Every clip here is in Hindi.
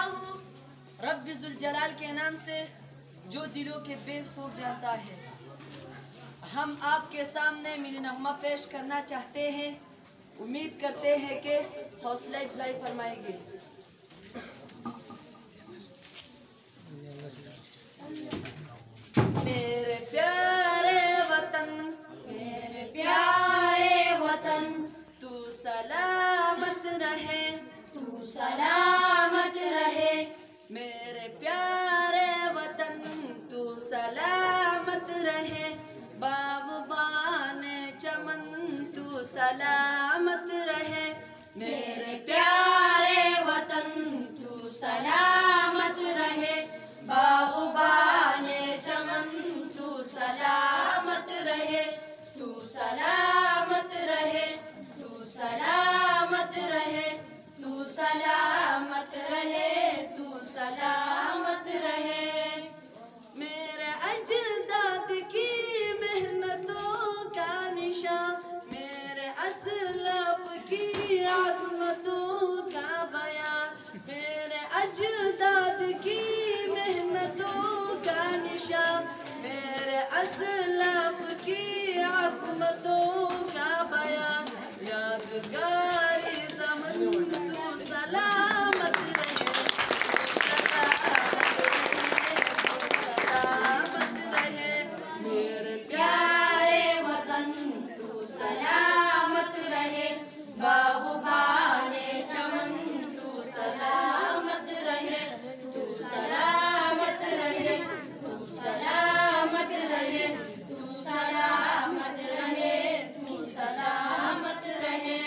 हूँ रब्बुल जलाल के नाम से जो दिलों के भेद खूब जानता है। हम आपके सामने मिली नगमा पेश करना चाहते हैं। उम्मीद करते हैं कि हौसला अफजाई फरमाएंगे। मेरे प्यारे वतन, तू सलामत रहे, तू सलामत रहे। मेरे प्यारे वतन, तू सलामत रहे। बाग़बान चमन, तू सलामत रहे। मेरे प्यारे वतन, तू सलामत रहे। बाग़बान चमन, तू सलामत रहे। तू सलामत रहे, तू सलामत रहे। तू सलामत रहे, तू सलामत रहे। मेरे अजदाद की मेहनतों का निशान, मेरे असलाफ की आज़मतों का बयान। मेरे अजदाद की मेहनतों का निशान, मेरे असलाफ की आज़मतों का बयान। यादगारी ज़मान, तू सलामत रहे, सलामत रहे। मेरे प्यारे वतन, तू सलामत रहे। बाग़बान चमन, तू सलामत रहे। तू सलामत रहे, तू सलामत रहे। तू सलामत रहे, तू सलामत रहे।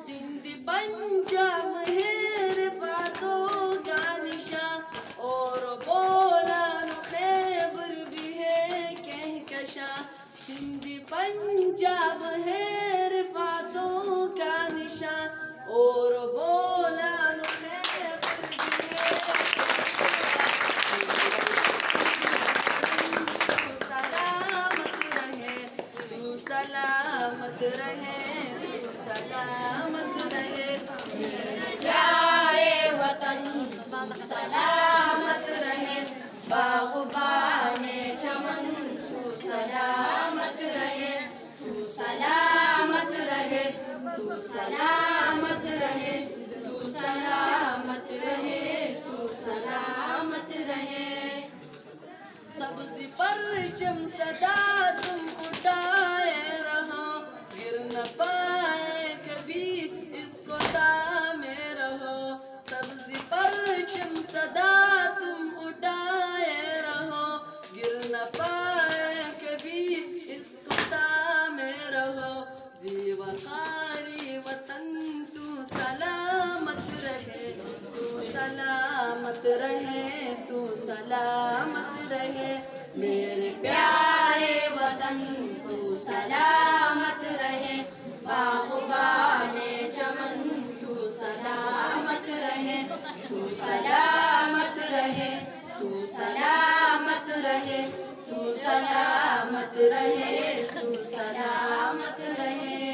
सिंध पंजाब है रिफ़ातों का निशान, और बोलान खैबर भी है कहकशां। सिंध पंजाब है रिफ़ातों का निशान, और बोलान खैबर भी है कहकशां। तू सलामत रहे, तू सलामत रहे, तू सलामत रहे। मेरे प्यारे वतन, तू सलामत रहे। बाग़बान चमन, तू सलामत रहे। तू सलामत रहे, तू सलामत रहे। तू सलामत रहे, तू सलामत रहे। सब्ज़ परचम सदा तुम उठाए रहो, गिर न पाए कभी इसको थामे रहो। सब्ज़ परचम सदा तुम उठाए रहो, गिर न पाए कभी इसको थामे रहो। ज़ीवक़ारी वतन, तू सलामत रहे, तू सलामत रहे, तू सलामत रहे। मेरे प्यारे वतन, तू सलामत रहे। बाग़बान चमन, तू सलामत रहे। तू सलामत रहे, तू सलामत रहे। तू सलामत रहे, तू सलामत रहे।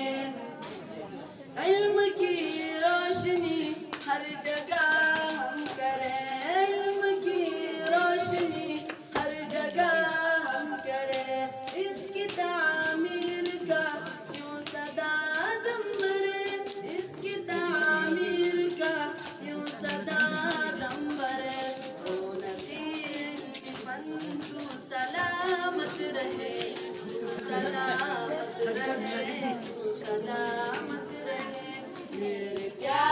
इल्म की रोशनी हर जगह हम करें, इल्म की रोशनी हर जगह हम करें। इसकी तामीर का यूं सदा दम भरे, इसकी तामीर का यूं सदा दम भरे। ओ नबील की फन, तू सलामत रहे, तू सलामत रहे, तू सलामत रहे। मेरे प्यारे